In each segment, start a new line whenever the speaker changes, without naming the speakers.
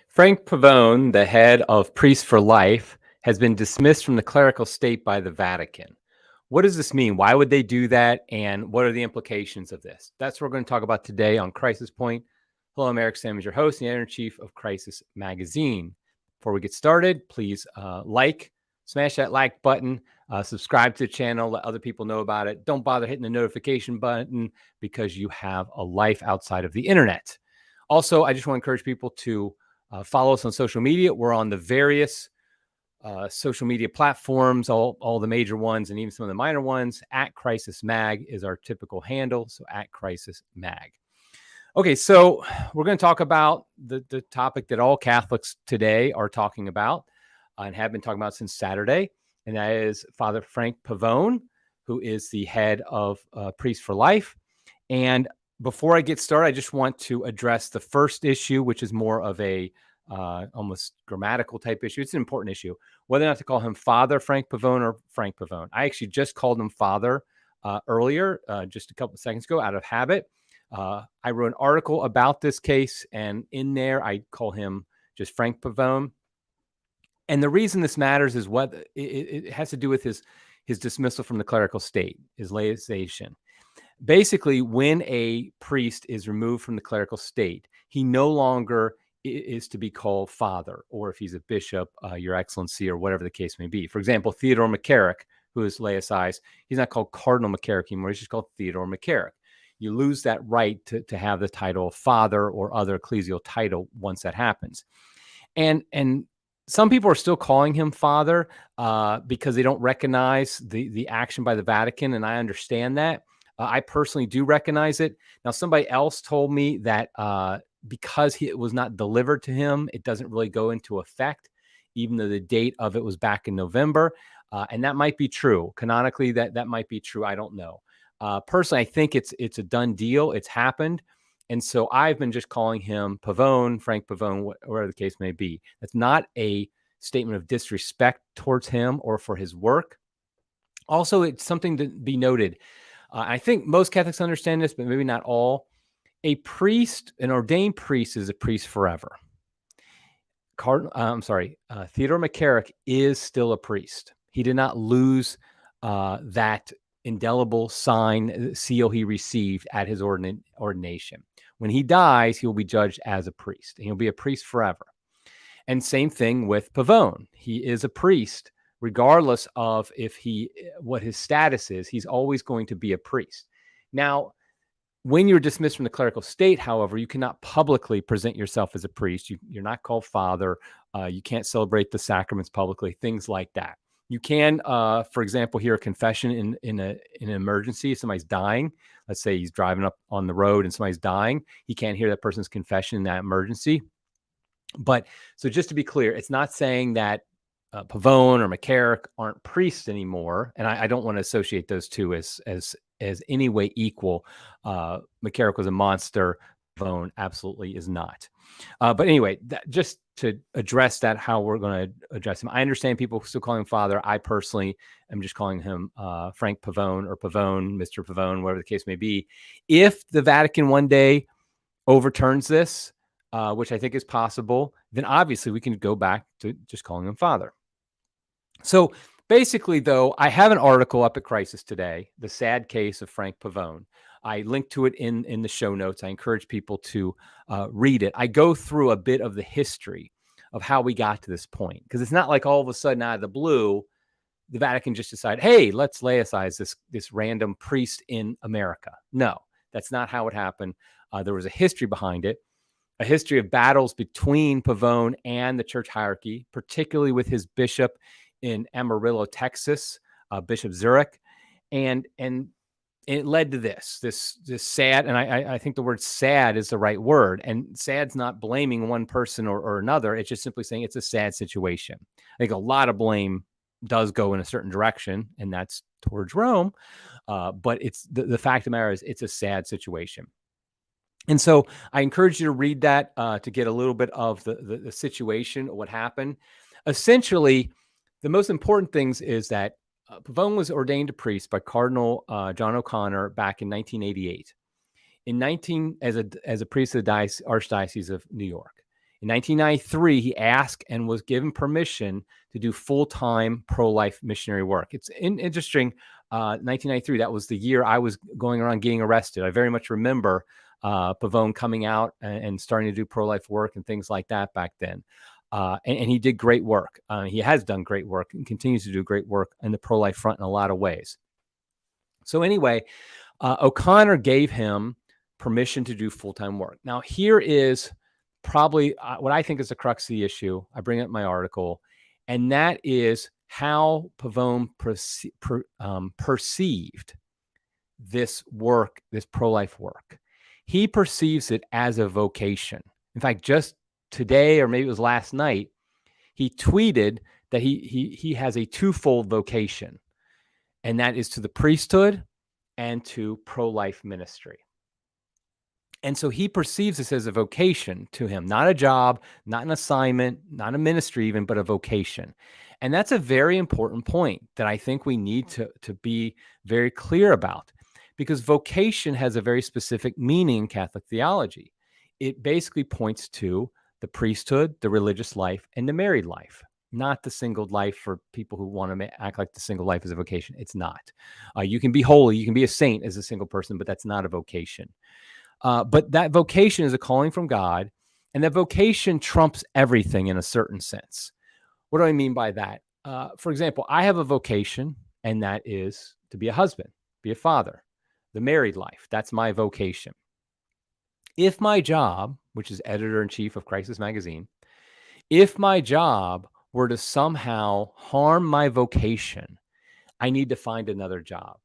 Frank Pavone, the head of Priests for Life, has been dismissed from the clerical state by the Vatican. What does this mean? Why would they do that? And what are the implications of this? That's what we're going to talk about today on Crisis Point. Hello, I'm Eric Sam, your host and editor-in-chief of Crisis Magazine. Before we get started, please smash that like button, subscribe to the channel, let other people know about it. Don't bother hitting the notification button because you have a life outside of the internet. Also, I just want to encourage people to follow us on social media. We're on the various social media platforms, all the major ones and even some of the minor ones. At Crisis Mag is our typical handle. So at Crisis Mag. Okay, so we're going to talk about the topic that all Catholics today are talking about and have been talking about since Saturday. And that is Father Frank Pavone, who is the head of Priests for Life. And before I get started, I just want to address the first issue, which is more of a almost grammatical type issue. It's an important issue, whether or not to call him Father Frank Pavone or Frank Pavone. I actually just called him Father earlier, just a couple of seconds ago, out of habit. I wrote an article about this case, and in there I call him just Frank Pavone. And the reason this matters is what it has to do with his dismissal from the clerical state, his laicization. Basically, when a priest is removed from the clerical state, he no longer is to be called father, or if he's a bishop, your excellency, or whatever the case may be. For example, Theodore McCarrick, who is laicized, he's not called Cardinal McCarrick anymore. He's just called Theodore McCarrick. You lose that right to have the title of father or other ecclesial title once that happens. And some people are still calling him father because they don't recognize the action by the Vatican, and I understand that. I personally do recognize it. Now, somebody else told me that because it was not delivered to him, it doesn't really go into effect, even though the date of it was back in November. And that might be true. Canonically, that might be true. I don't know. Personally, I think it's a done deal. It's happened. And so I've been just calling him Pavone, Frank Pavone, whatever the case may be. That's not a statement of disrespect towards him or for his work. Also, it's something to be noted. I think most Catholics understand this, but maybe not all. A priest, an ordained priest, is a priest forever. Theodore McCarrick is still a priest. He did not lose that indelible sign, seal he received at his ordination. When he dies, he will be judged as a priest, and he'll be a priest forever. And same thing with Pavone. He is a priest. Regardless of what his status is, he's always going to be a priest. Now, when you're dismissed from the clerical state, however, you cannot publicly present yourself as a priest. You're not called father. You can't celebrate the sacraments publicly, things like that. You can, for example, hear a confession in an emergency. If somebody's dying. Let's say he's driving up on the road and somebody's dying. He can't hear that person's confession in that emergency. But so just to be clear, it's not saying that Pavone or McCarrick aren't priests anymore, and I don't want to associate those two as any way equal. McCarrick was a monster. Pavone absolutely is not. But anyway, just to address that, how we're going to address him. I understand people still call him father. I personally am just calling him Frank Pavone or Pavone, Mr. Pavone, whatever the case may be. If the Vatican one day overturns this, which I think is possible, then obviously we can go back to just calling him father. So basically, though, I have an article up at Crisis today, The Sad Case of Frank Pavone. I linked to it in the show notes. I encourage people to read it. I go through a bit of the history of how we got to this point, because it's not like all of a sudden out of the blue, the Vatican just decided, hey, let's laicize this random priest in America. No, that's not how it happened. There was a history behind it. A history of battles between Pavone and the church hierarchy, particularly with his bishop in Amarillo, Texas, Bishop Zurich, and it led to this sad, and I think the word sad is the right word, and sad's not blaming one person or another. It's just simply saying it's a sad situation. I think a lot of blame does go in a certain direction, and that's towards Rome, but it's the fact of the matter is it's a sad situation. And so I encourage you to read that to get a little bit of the situation, what happened. Essentially, the most important things is that Pavone was ordained a priest by Cardinal John O'Connor back in 1988. As a priest of the Archdiocese of New York. In 1993, he asked and was given permission to do full-time pro-life missionary work. It's interesting. 1993, that was the year I was going around getting arrested. I very much remember Pavone coming out and starting to do pro-life work and things like that back then. And he did great work. He has done great work and continues to do great work in the pro-life front in a lot of ways. So anyway, O'Connor gave him permission to do full-time work. Now, here is probably what I think is the crux of the issue. I bring up my article, and that is how Pavone perceived this work, this pro-life work. He perceives it as a vocation. In fact, just today, or maybe it was last night, he tweeted that he has a twofold vocation, and that is to the priesthood and to pro-life ministry. And so he perceives this as a vocation to him, not a job, not an assignment, not a ministry even, but a vocation. And that's a very important point that I think we need to be very clear about, because vocation has a very specific meaning in Catholic theology. It basically points to the priesthood, the religious life, and the married life, not the single life for people who want to act like the single life is a vocation. It's not. You can be holy, you can be a saint as a single person, but that's not a vocation. But that vocation is a calling from God, and that vocation trumps everything in a certain sense. What do I mean by that? For example, I have a vocation, and that is to be a husband, be a father, the married life. That's my vocation. If my job, which is editor-in-chief of Crisis Magazine, if my job were to somehow harm my vocation, I need to find another job.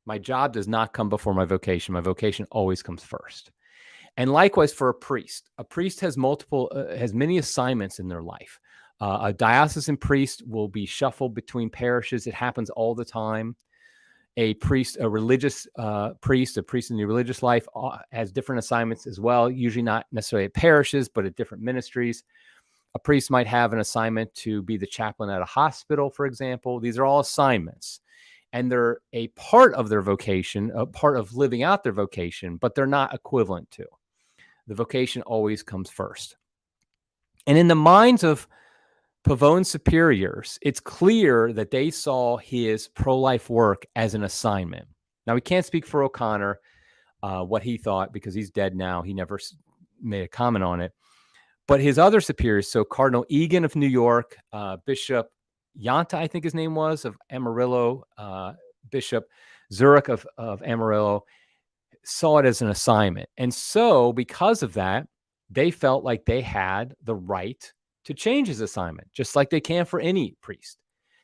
My job does not come before my vocation. My vocation always comes first. And likewise for a priest has many assignments in their life. A diocesan priest will be shuffled between parishes. It happens all the time. A religious priest in the religious life has different assignments as well, usually not necessarily at parishes, but at different ministries. A priest might have an assignment to be the chaplain at a hospital, for example. These are all assignments. And they're a part of their vocation, a part of living out their vocation, but they're not equivalent to. The vocation always comes first. And in the minds of Pavone's superiors, it's clear that they saw his pro-life work as an assignment. Now, we can't speak for O'Connor, what he thought, because he's dead now. He never made a comment on it. But his other superiors, so Cardinal Egan of New York, Bishop Yanta, I think his name was, of Amarillo, Bishop Zurich of Amarillo, saw it as an assignment. And so because of that, they felt like they had the right to change his assignment, just like they can for any priest.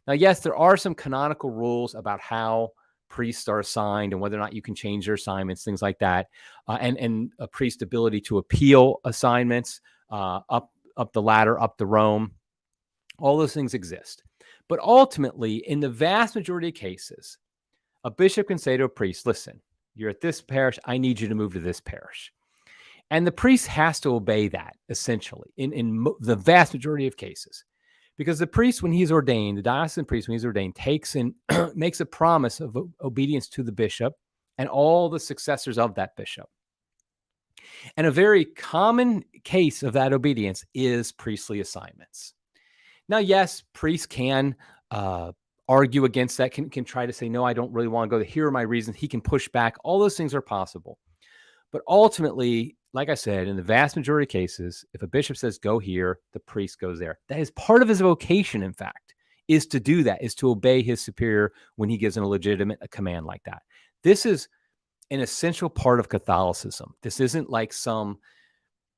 Now, yes, there are some canonical rules about how priests are assigned and whether or not you can change their assignments, things like that, and a priest's ability to appeal assignments up the ladder, up the Rome. All those things exist. But ultimately, in the vast majority of cases, a bishop can say to a priest, listen, you're at this parish, I need you to move to this parish. And the priest has to obey that, essentially, in the vast majority of cases. Because the priest, when he's ordained, the diocesan priest, when he's ordained, takes and makes a promise of obedience to the bishop and all the successors of that bishop. And a very common case of that obedience is priestly assignments. Now, yes, priests can argue against that, can try to say, no, I don't really want to go there. Here are my reasons. He can push back. All those things are possible. But ultimately, like I said, in the vast majority of cases, if a bishop says, go here, the priest goes there. That is part of his vocation, in fact, is to do that, is to obey his superior when he gives him a command like that. This is an essential part of Catholicism. This isn't like some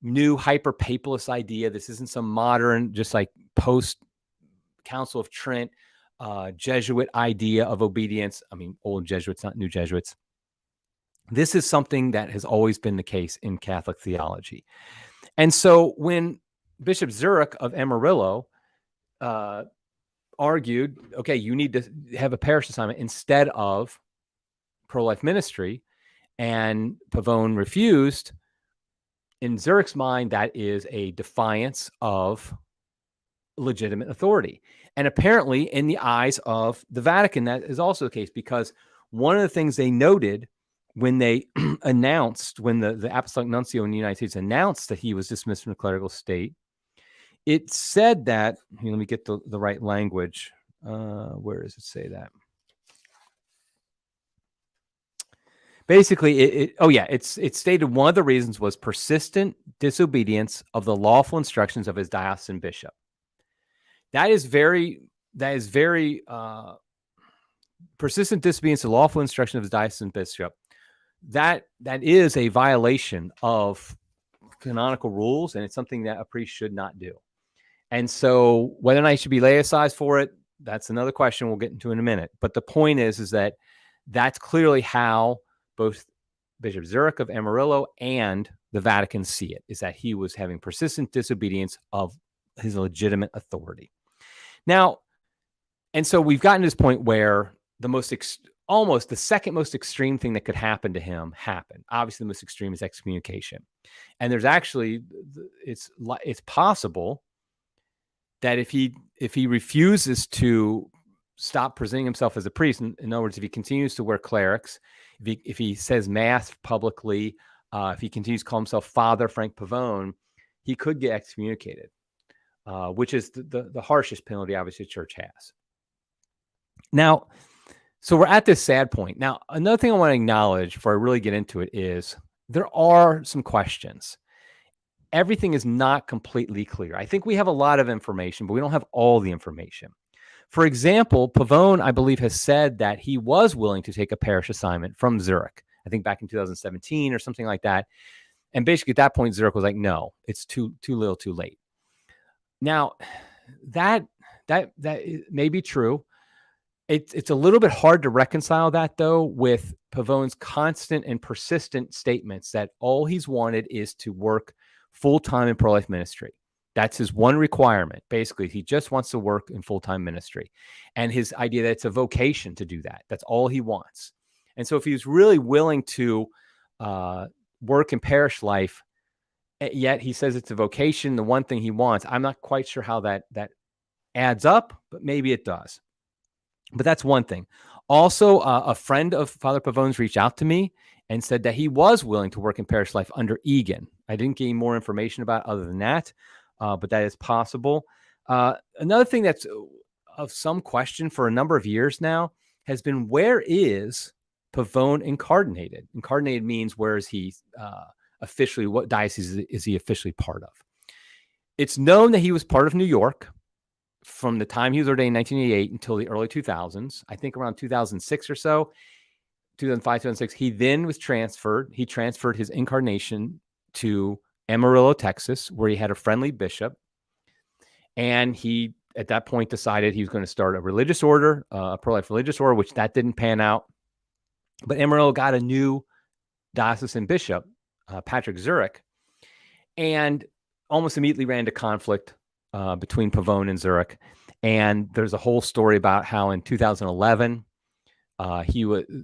new hyper-papalist idea. This isn't some modern, just like post-Council of Trent, Jesuit idea of obedience. I mean, old Jesuits, not new Jesuits. This is something that has always been the case in Catholic theology. And so when Bishop Zurich of Amarillo argued, okay, you need to have a parish assignment instead of pro-life ministry, and Pavone refused, in Zurich's mind, that is a defiance of legitimate authority. And apparently, in the eyes of the Vatican, that is also the case, because one of the things they noted when they announced, when the Apostolic Nuncio in the United States announced that he was dismissed from the clerical state, it said that, let me get the right language. Where does it say that? Basically, it stated one of the reasons was persistent disobedience of the lawful instructions of his diocesan bishop. That is very persistent disobedience of lawful instruction of his diocesan bishop. That is a violation of canonical rules, and it's something that a priest should not do. And so whether or not he should be laicized for it, that's another question we'll get into in a minute. But the point is that that's clearly how both Bishop Zurich of Amarillo and the Vatican see it, is that he was having persistent disobedience of his legitimate authority. Now, and so we've gotten to this point where almost the second most extreme thing that could happen to him happened. Obviously, the most extreme is excommunication. And there's actually, it's possible that if he refuses to stop presenting himself as a priest, in other words, if he continues to wear clerics, if he says mass publicly, if he continues to call himself Father Frank Pavone, he could get excommunicated, which is the harshest penalty, obviously, the church has. Now, so we're at this sad point. Now, another thing I want to acknowledge before I really get into it is there are some questions. Everything is not completely clear. I think we have a lot of information, but we don't have all the information. For example, Pavone, I believe, has said that he was willing to take a parish assignment from Zurich, I think back in 2017 or something like that. And basically at that point, Zurich was like, no, it's too little too late. Now, that may be true. It's a little bit hard to reconcile that, though, with Pavone's constant and persistent statements that all he's wanted is to work full-time in pro-life ministry. That's his one requirement. Basically, he just wants to work in full-time ministry. And his idea that it's a vocation to do that. That's all he wants. And so if he's really willing to work in parish life, yet he says it's a vocation, the one thing he wants, I'm not quite sure how that adds up, but maybe it does. But that's one thing. Also, a friend of Father Pavone's reached out to me and said that he was willing to work in parish life under Egan. I didn't gain more information about it other than that, but that is possible. Another thing that's of some question for a number of years now has been, where is Pavone incarnated? Incarnated means where is he officially, what diocese is he officially part of? It's known that he was part of New York from the time he was ordained in 1988 until the early 2000s, I think around 2006 or so, 2005, 2006, he then was transferred. He transferred his incarnation to Amarillo, Texas, where he had a friendly bishop. And he, at that point, decided he was going to start a religious order, a pro-life religious order, which that didn't pan out. But Amarillo got a new diocesan bishop, Patrick Zurich, and almost immediately ran into conflict between Pavone and Zurich. And there's a whole story about how in 2011,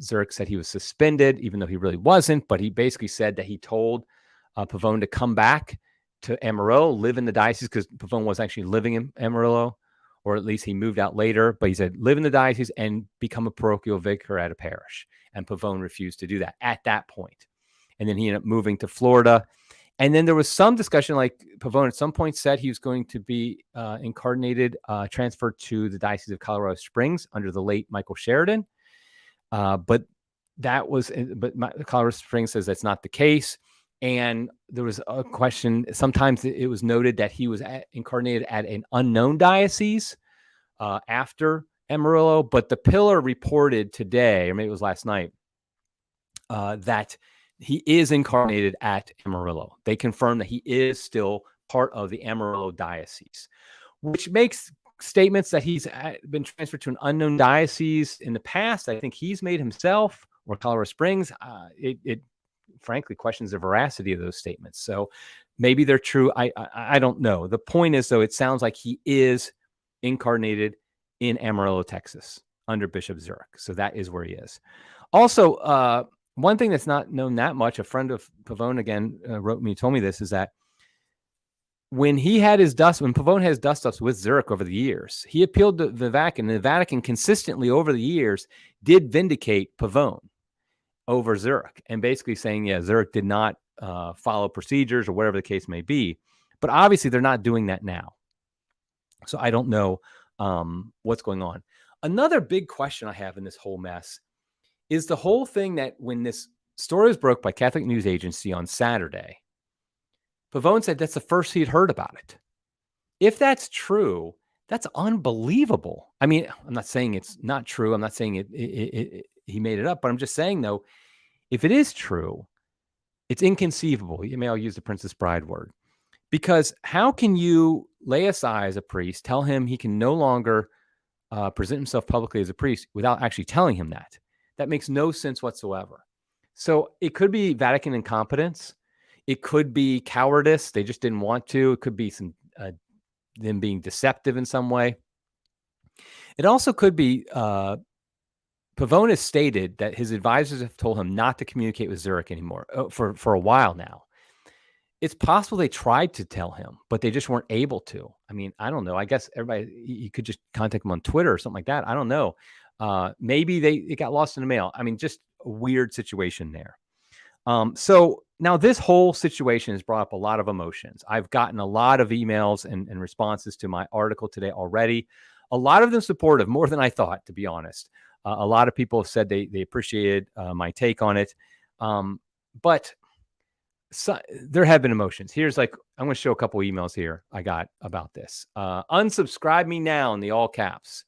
Zurich said he was suspended, even though he really wasn't. But he basically said that he told Pavone to come back to Amarillo, live in the diocese, because Pavone was actually living in Amarillo, or at least he moved out later. But he said, live in the diocese and become a parochial vicar at a parish. And Pavone refused to do that at that point. And then he ended up moving to Florida. And then there was some discussion, like Pavone at some point said he was going to be incarnated, transferred to the Diocese of Colorado Springs under the late Michael Sheridan. But Colorado Springs says that's not the case. And there was a question, sometimes it was noted that he was incarnated at an unknown diocese after Amarillo. But the Pillar reported today, or maybe it was last night, that he is incarnated at Amarillo. They confirmed that he is still part of the Amarillo diocese, which makes statements that he's been transferred to an unknown diocese in the past, I think he's made himself, or Colorado Springs. It frankly questions the veracity of those statements. So maybe they're true. I don't know. The point is, though, it sounds like he is incarnated in Amarillo, Texas, under Bishop Zurich. So that is where he is. Also, one thing that's not known that much, a friend of Pavone again told me this, is that when Pavone has dust-ups with Zurich over the years, he appealed to the Vatican, and the Vatican consistently over the years did vindicate Pavone over Zurich, and basically saying, yeah, Zurich did not follow procedures or whatever the case may be. But obviously they're not doing that now. So I don't know what's going on. Another big question I have in this whole mess is the whole thing that when this story was broke by Catholic News Agency on Saturday, Pavone said that's the first he'd heard about it. If that's true, that's unbelievable. I mean, I'm not saying it's not true. I'm not saying he made it up, but I'm just saying, though, if it is true, it's inconceivable. I'll use the Princess Bride word. Because how can you lay aside a priest, tell him he can no longer present himself publicly as a priest without actually telling him that? That makes no sense whatsoever. So it could be Vatican incompetence. It could be cowardice. They just didn't want to. It could be some them being deceptive in some way. It also could be Pavone has stated that his advisors have told him not to communicate with Zurich anymore for a while now. It's possible they tried to tell him, but they just weren't able to. I mean, I don't know. I guess you could just contact him on Twitter or something like that. I don't know. Maybe it got lost in the mail. I mean, just a weird situation there. So now this whole situation has brought up a lot of emotions. I've gotten a lot of emails and responses to my article today already. A lot of them supportive, more than I thought, to be honest. A lot of people have said they appreciated my take on it. But there have been emotions. I'm going to show a couple emails here I got about this. Unsubscribe me now in the all caps.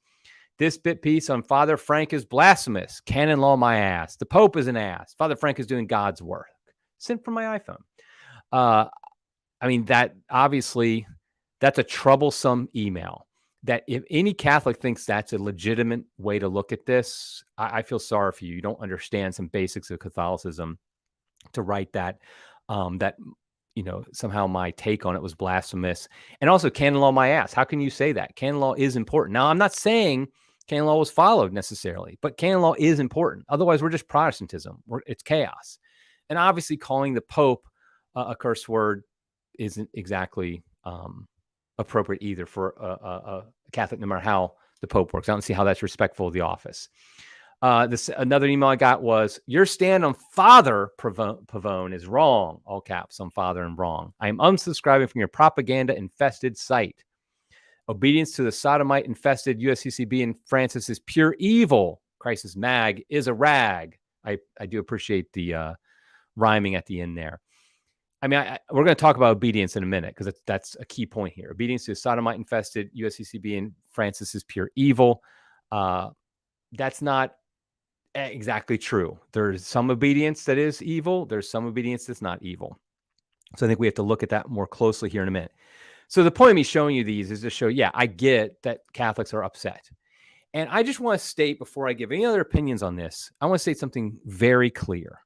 This bit piece on Father Frank is blasphemous. Canon law my ass. The Pope is an ass. Father Frank is doing God's work. Sent from my iPhone. I mean, that obviously, that's a troublesome email. That if any Catholic thinks that's a legitimate way to look at this, I feel sorry for you. You don't understand some basics of Catholicism to write that. Somehow my take on it was blasphemous. And also canon law my ass. How can you say that? Canon law is important. Now, I'm not saying canon law was followed necessarily, but canon law is important. Otherwise, we're just Protestantism. It's chaos. And obviously calling the Pope a curse word isn't exactly appropriate either for a Catholic, no matter how the Pope works. I don't see how that's respectful of the office. Another email I got was, your stand on Father Pavone is wrong. All caps on Father and wrong. I am unsubscribing from your propaganda-infested site. Obedience to the sodomite-infested USCCB and Francis is pure evil. Crisis mag is a rag. I do appreciate the rhyming at the end there. I mean, we're going to talk about obedience in a minute because that's a key point here. Obedience to the sodomite-infested USCCB and Francis is pure evil. That's not exactly true. There's some obedience that is evil. There's some obedience that's not evil. So I think we have to look at that more closely here in a minute. So the point of me showing you these is to show, I get that Catholics are upset. And I just want to state, before I give any other opinions on this, I want to state something very clear.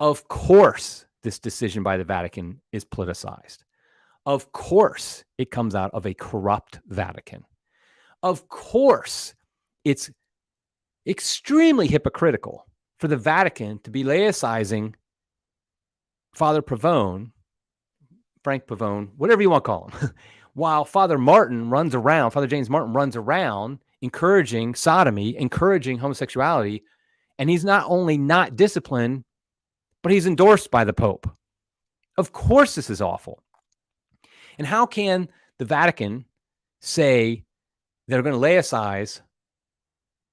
Of course, this decision by the Vatican is politicized. Of course, it comes out of a corrupt Vatican. Of course, it's extremely hypocritical for the Vatican to be laicizing Father Pavone, Frank Pavone, whatever you want to call him, while Father James Martin runs around encouraging sodomy, encouraging homosexuality, and he's not only not disciplined, but he's endorsed by the Pope. Of course, this is awful. And how can the Vatican say they're going to laicize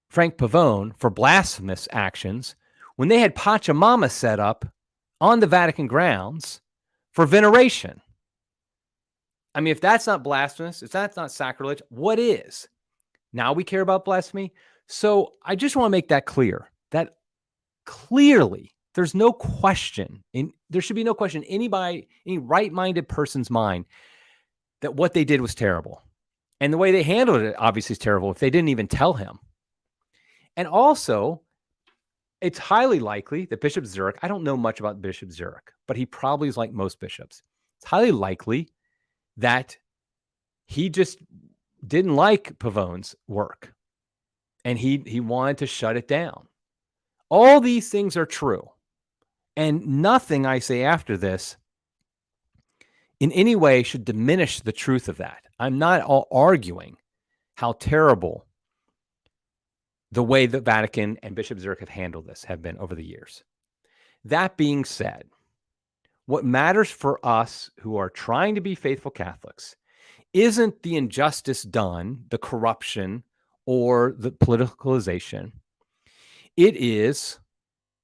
Frank Pavone for blasphemous actions when they had Pachamama set up on the Vatican grounds for veneration? I mean, if that's not blasphemous, if that's not sacrilege, what is? Now we care about blasphemy. So I just want to make that clear, that clearly there's no question, there should be no question in any right-minded person's mind that what they did was terrible. And the way they handled it obviously is terrible if they didn't even tell him. And also, it's highly likely that Bishop Zurich, I don't know much about Bishop Zurich, but he probably is like most bishops. It's highly likely that he just didn't like Pavone's work and he wanted to shut it down. All these things are true. And nothing I say after this in any way should diminish the truth of that. I'm not arguing how terrible the way the Vatican and Bishop Zurich have been over the years. That being said, what matters for us who are trying to be faithful Catholics isn't the injustice done, the corruption, or the politicalization. It is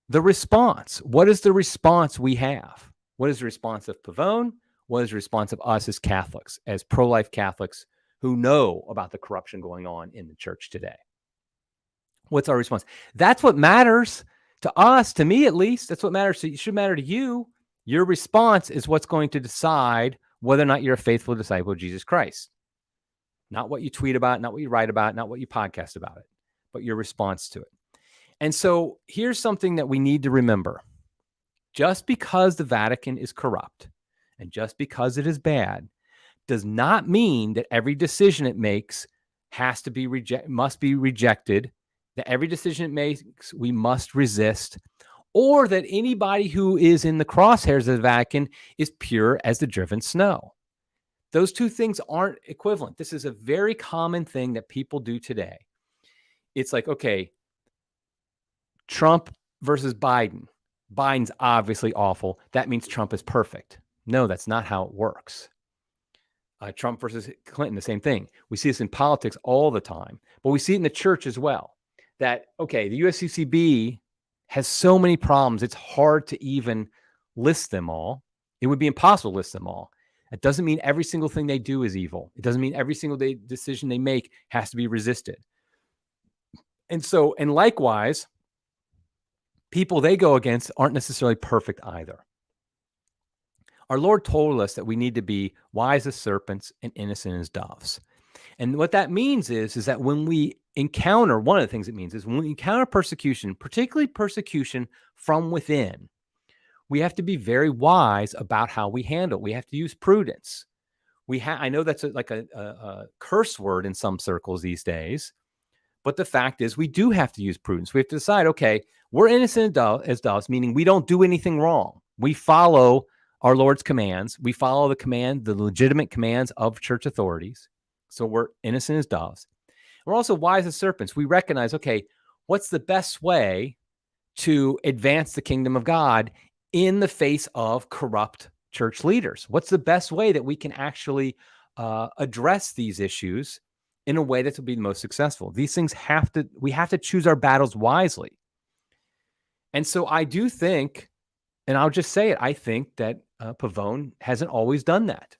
the response. What is the response we have? What is the response of Pavone? What is the response of us as Catholics, as pro-life Catholics who know about the corruption going on in the church today? What's our response? That's what matters to us, to me at least. That's what matters. It should matter to you. Your response is what's going to decide whether or not you're a faithful disciple of Jesus Christ. Not what you tweet about, not what you write about, not what you podcast about it, but your response to it. And so here's something that we need to remember. Just because the Vatican is corrupt and just because it is bad does not mean that every decision it makes must be rejected, that every decision it makes we must resist, or that anybody who is in the crosshairs of the Vatican is pure as the driven snow. Those two things aren't equivalent. This is a very common thing that people do today. It's like, okay, Trump versus Biden. Biden's obviously awful. That means Trump is perfect. No, that's not how it works. Trump versus Clinton, the same thing. We see this in politics all the time, but we see it in the church as well. That, okay, the USCCB has so many problems, it's hard to even list them all. It would be impossible to list them all. It doesn't mean every single thing they do is evil. It doesn't mean every single decision they make has to be resisted. And likewise, people they go against aren't necessarily perfect either. Our Lord told us that we need to be wise as serpents and innocent as doves. And what that means is that when we encounter, one of the things it means is when we encounter persecution, particularly persecution from within, we have to be very wise about how we handle it. We have to use prudence. I know that's like a curse word in some circles these days, but the fact is we do have to use prudence. We have to decide, okay, we're innocent as doves, meaning we don't do anything wrong. We follow our Lord's commands. We follow the legitimate commands of church authorities. So we're innocent as doves. We're also wise as serpents. We recognize, okay, what's the best way to advance the kingdom of God in the face of corrupt church leaders? What's the best way that we can actually address these issues in a way that will be the most successful? These things we have to choose our battles wisely. And so I do think, and I'll just say it, I think that Pavone hasn't always done that.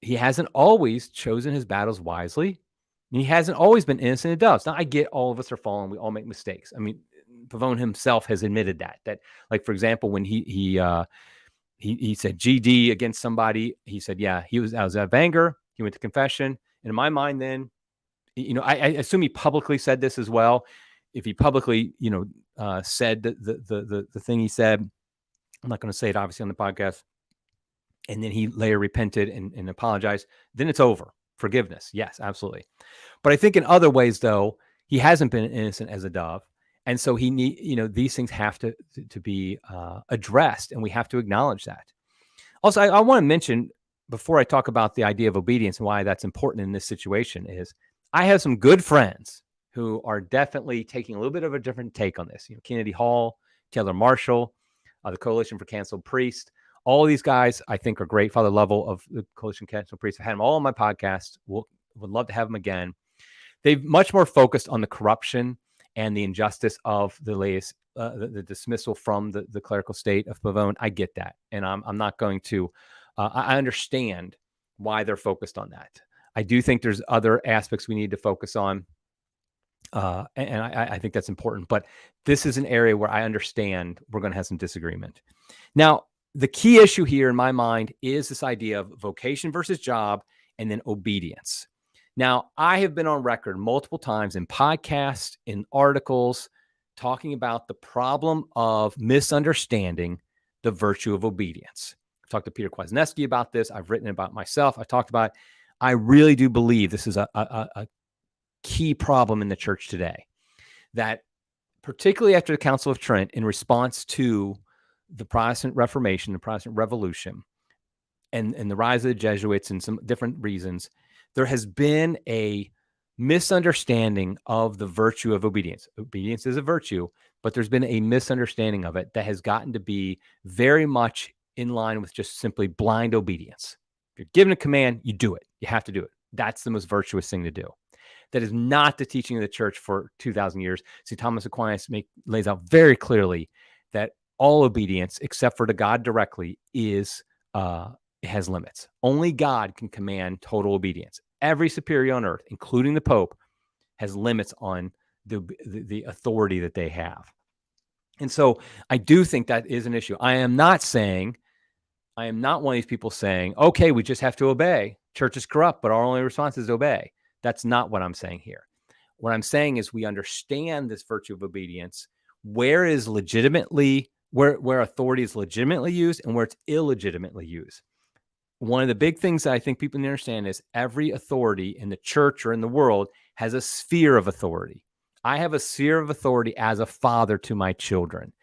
He hasn't always chosen his battles wisely. And he hasn't always been innocent of doves. Now, I get all of us are fallen. We all make mistakes. I mean, Pavone himself has admitted that, like, for example, when he said GD against somebody, he said, yeah, I was out of anger. He went to confession. And in my mind, then, I assume he publicly said this as well. If he publicly, said the thing he said, I'm not going to say it obviously on the podcast, and then he later repented and apologized, then it's over. Forgiveness. Yes, absolutely. But I think in other ways, though, he hasn't been innocent as a dove. And so these things have to be addressed, and we have to acknowledge that. Also, I want to mention, before I talk about the idea of obedience and why that's important in this situation, is I have some good friends who are definitely taking a little bit of a different take on this. Kennedy Hall, Taylor Marshall, the Coalition for Canceled Priests. All these guys, I think, are great. Father Lovell of the Coalition for Canceled Priests. I had them all on my podcast. Would love to have them again. They've much more focused on the corruption and the injustice of the latest, the dismissal from the clerical state of Pavone. I get that. And I'm not going to, I understand why they're focused on that. I do think there's other aspects we need to focus on. And I think that's important. But this is an area where I understand we're going to have some disagreement. Now, the key issue here in my mind is this idea of vocation versus job and then obedience. Now, I have been on record multiple times in podcasts, in articles, talking about the problem of misunderstanding the virtue of obedience. I've talked to Peter Kwasniewski about this. I've written about myself. I talked about it. I really do believe this is a key problem in the church today, that particularly after the Council of Trent, in response to the Protestant Reformation, the Protestant Revolution, and the rise of the Jesuits and some different reasons, there has been a misunderstanding of the virtue of obedience. Obedience is a virtue, but there's been a misunderstanding of it that has gotten to be very much in line with just simply blind obedience. If you're given a command, you do it. You have to do it. That's the most virtuous thing to do. That is not the teaching of the church for 2,000 years. St. Thomas Aquinas lays out very clearly that all obedience, except for to God directly, has limits. Only God can command total obedience. Every superior on earth, including the Pope, has limits on the authority that they have. And so I do think that is an issue. I am not one of these people saying, okay, we just have to obey. Church is corrupt, but our only response is obey. That's not what I'm saying here. What I'm saying is we understand this virtue of obedience, where authority is legitimately used and where it's illegitimately used. One of the big things that I think people need to understand is every authority in the church or in the world has a sphere of authority. I have a sphere of authority as a father to my children.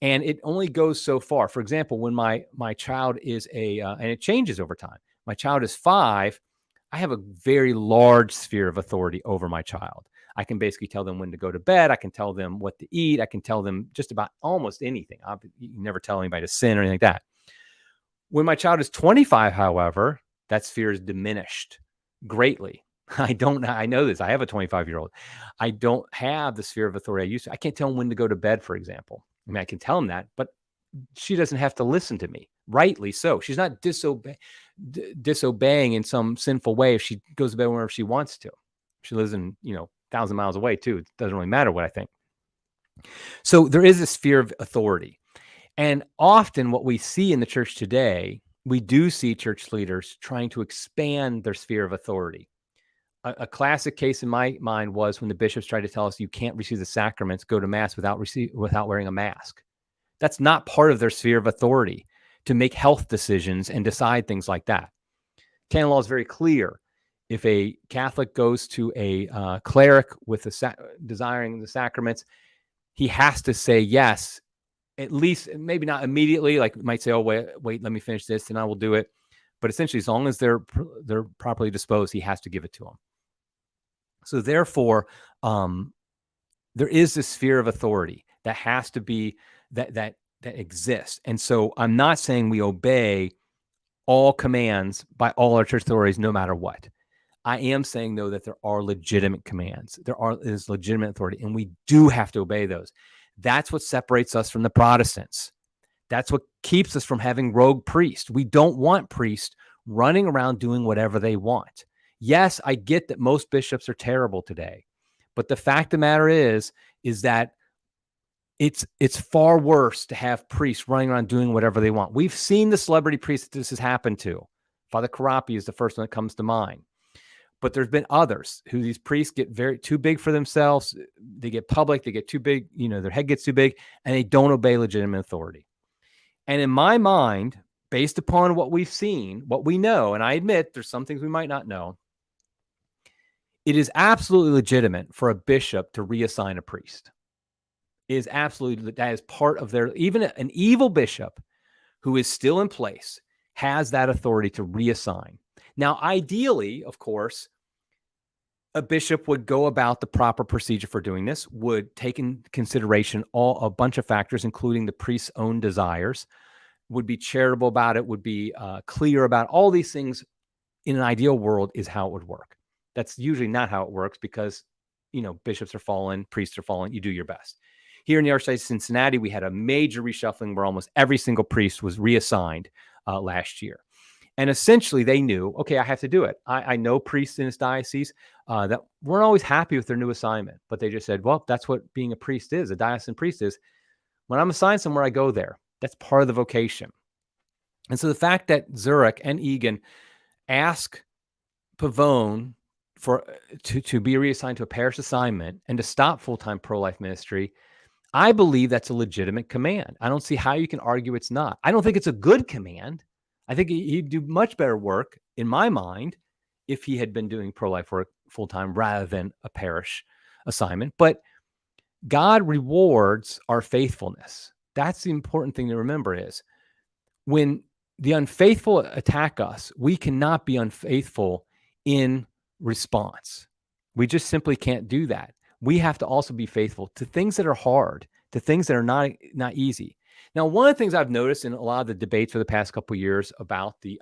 And it only goes so far. For example, when my child is and it changes over time. My child is 5. I have a very large sphere of authority over my child. I can basically tell them when to go to bed. I can tell them what to eat. I can tell them just about almost anything. You can never tell anybody to sin or anything like that. When my child is 25, however, that sphere is diminished greatly. I know this. I have a 25-year-old. I don't have the sphere of authority I used to. I can't tell him when to go to bed, for example. I mean, I can tell him that, but she doesn't have to listen to me. Rightly so. She's not disobeying in some sinful way if she goes to bed whenever she wants to. She lives in, 1,000 miles away too. It doesn't really matter what I think. So there is a sphere of authority. And often what we see in the church today, we do see church leaders trying to expand their sphere of authority. A classic case in my mind was when the bishops tried to tell us you can't receive the sacraments, go to mass without wearing a mask. That's not part of their sphere of authority to make health decisions and decide things like that. Canon law is very clear. If a Catholic goes to a cleric with desiring the sacraments, he has to say yes, at least, maybe not immediately, like might say, oh, wait, let me finish this and I will do it. But essentially, as long as they're properly disposed, he has to give it to them. So therefore, there is this sphere of authority that has to be that exists. And so I'm not saying we obey all commands by all our church authorities, no matter what. I am saying, though, that there are legitimate commands. Is legitimate authority, and we do have to obey those. That's what separates us from the Protestants. That's what keeps us from having rogue priests. We don't want priests running around doing whatever they want. Yes, I get that most bishops are terrible today, but the fact of the matter is that it's far worse to have priests running around doing whatever they want. We've seen the celebrity priests that this has happened to. Father Carapi is the first one that comes to mind. But there's been others who these priests get too big for themselves. They get public, they get too big, their head gets too big, and they don't obey legitimate authority. And in my mind, based upon what we've seen, what we know, and I admit there's some things we might not know, it is absolutely legitimate for a bishop to reassign a priest. That is part of even an evil bishop who is still in place has that authority to reassign. Now, ideally, of course, a bishop would go about the proper procedure for doing this, would take in consideration a bunch of factors, including the priest's own desires, would be charitable about it, would be clear about all these things. In an ideal world is how it would work. That's usually not how it works because, bishops are fallen, priests are fallen. You do your best. Here in the Archdiocese of Cincinnati, we had a major reshuffling where almost every single priest was reassigned last year. And essentially they knew, okay, I have to do it. I know priests in this diocese that weren't always happy with their new assignment, but they just said, well, that's what being a priest is, a diocesan priest is. When I'm assigned somewhere, I go there. That's part of the vocation. And so the fact that Zurich and Egan ask Pavone to be reassigned to a parish assignment and to stop full-time pro-life ministry, I believe that's a legitimate command. I don't see how you can argue it's not. I don't think it's a good command. I think he'd do much better work, in my mind, if he had been doing pro-life work full-time rather than a parish assignment. But God rewards our faithfulness. That's the important thing to remember is when the unfaithful attack us, we cannot be unfaithful in response. We just simply can't do that. We have to also be faithful to things that are hard, to things that are not easy. Now, one of the things I've noticed in a lot of the debates for the past couple of years about the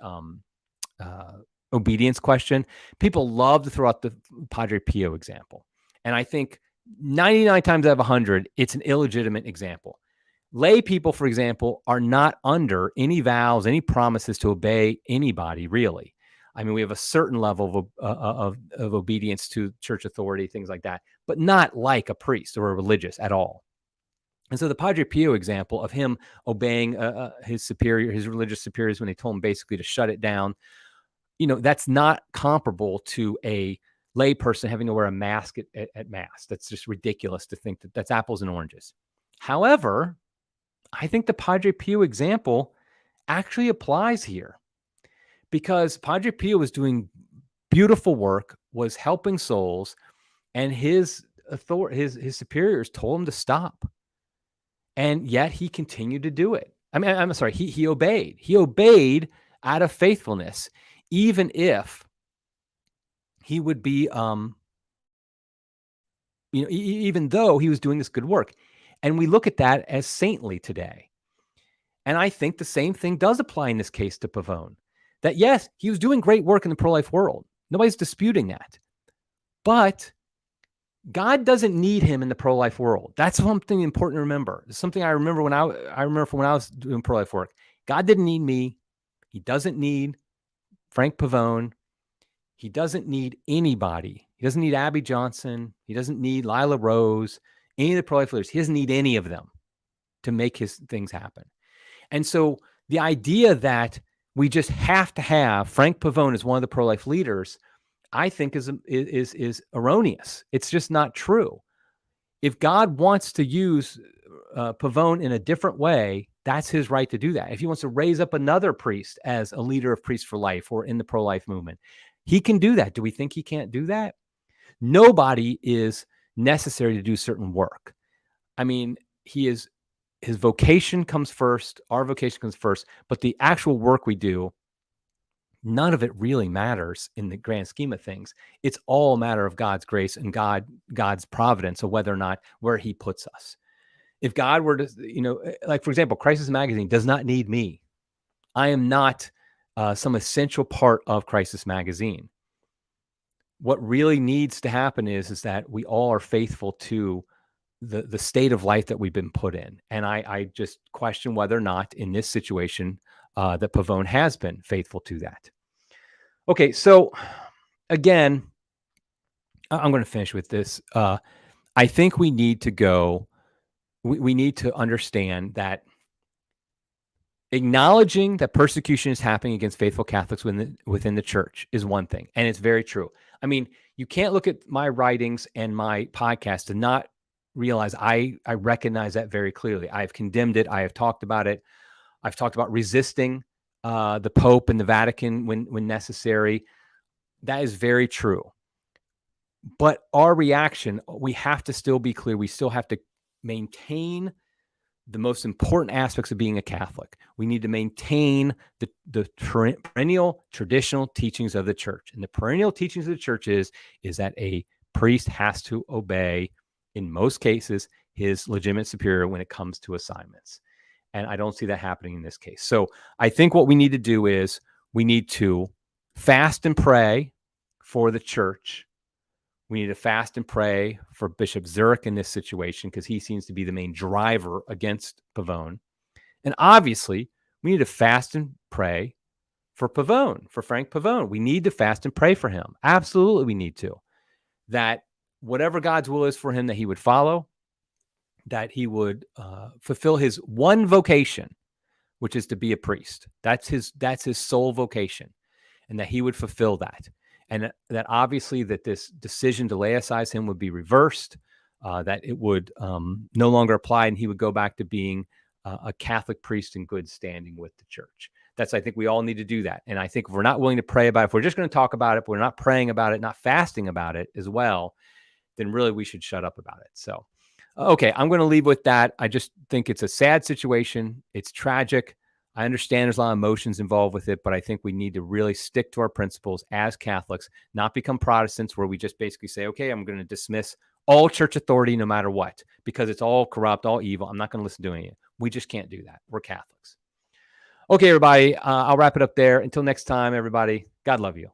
obedience question, people love to throw out the Padre Pio example. And I think 99 times out of 100, it's an illegitimate example. Lay people, for example, are not under any vows, any promises to obey anybody, really. I mean, we have a certain level of obedience to church authority, things like that, but not like a priest or a religious at all. And so the Padre Pio example of him obeying his religious superiors when they told him basically to shut it down, that's not comparable to a lay person having to wear a mask at Mass. That's just ridiculous to think that's apples and oranges. However, I think the Padre Pio example actually applies here because Padre Pio was doing beautiful work, was helping souls, and his superiors told him to stop. And yet he continued to do it. I mean, I'm sorry, he obeyed. He obeyed out of faithfulness, even if he would be, even though he was doing this good work. And we look at that as saintly today. And I think the same thing does apply in this case to Pavone. That yes, he was doing great work in the pro-life world. Nobody's disputing that. But God doesn't need him in the pro-life world. That's something important to remember. It's something I remember from when I was doing pro-life work. God didn't need me. He doesn't need Frank Pavone. He doesn't need anybody. He doesn't need Abby Johnson. He doesn't need Lila Rose, any of the pro-life leaders. He doesn't need any of them to make his things happen. And so the idea that we just have to have Frank Pavone as one of the pro-life leaders, I think is erroneous. It's just not true. If God wants to use Pavone in a different way, that's his right to do that. If he wants to raise up another priest as a leader of Priests for Life or in the pro-life movement, he can do that. Do we think he can't do that? Nobody is necessary to do certain work. I mean, his vocation comes first, our vocation comes first, but the actual work we do, none of it really matters in the grand scheme of things. It's all a matter of God's grace and God's providence of whether or not where he puts us. If God were to, like, for example, Crisis Magazine does not need me. I am not some essential part of Crisis Magazine. What really needs to happen is that we all are faithful to the state of life that we've been put in. And I just question whether or not in this situation that Pavone has been faithful to that. Okay, so again, I'm going to finish with this. I think we need to go, we need to understand that acknowledging that persecution is happening against faithful Catholics within the church is one thing. And it's very true. I mean, you can't look at my writings and my podcast and not realize I recognize that very clearly. I've condemned it. I have talked about it. I've talked about resisting the Pope and the Vatican when necessary. That is very true. But our reaction, we have to still be clear. We still have to maintain the most important aspects of being a Catholic. We need to maintain the perennial traditional teachings of the church. And the perennial teachings of the church is that a priest has to obey, in most cases, his legitimate superior when it comes to assignments. And I don't see that happening in this case. So I think what we need to do is we need to fast and pray for the church. We need to fast and pray for Bishop Zurich in this situation because he seems to be the main driver against Pavone. And obviously, we need to fast and pray for Pavone, for Frank Pavone. We need to fast and pray for him. Absolutely, we need to. That whatever God's will is for him, that he would follow, that he would fulfill his one vocation, which is to be a priest. That's his sole vocation, and that he would fulfill that. And that obviously that this decision to laicize him would be reversed, that it would no longer apply, and he would go back to being a Catholic priest in good standing with the church. I think we all need to do that. And I think if we're not willing to pray about it, if we're just going to talk about it, but we're not praying about it, not fasting about it as well, then really we should shut up about it. So, okay, I'm going to leave with that. I just think it's a sad situation. It's tragic. I understand there's a lot of emotions involved with it, but I think we need to really stick to our principles as Catholics, not become Protestants where we just basically say, okay, I'm going to dismiss all church authority no matter what, because it's all corrupt, all evil. I'm not going to listen to any of it. We just can't do that. We're Catholics. Okay, everybody, I'll wrap it up there. Until next time, everybody, God love you.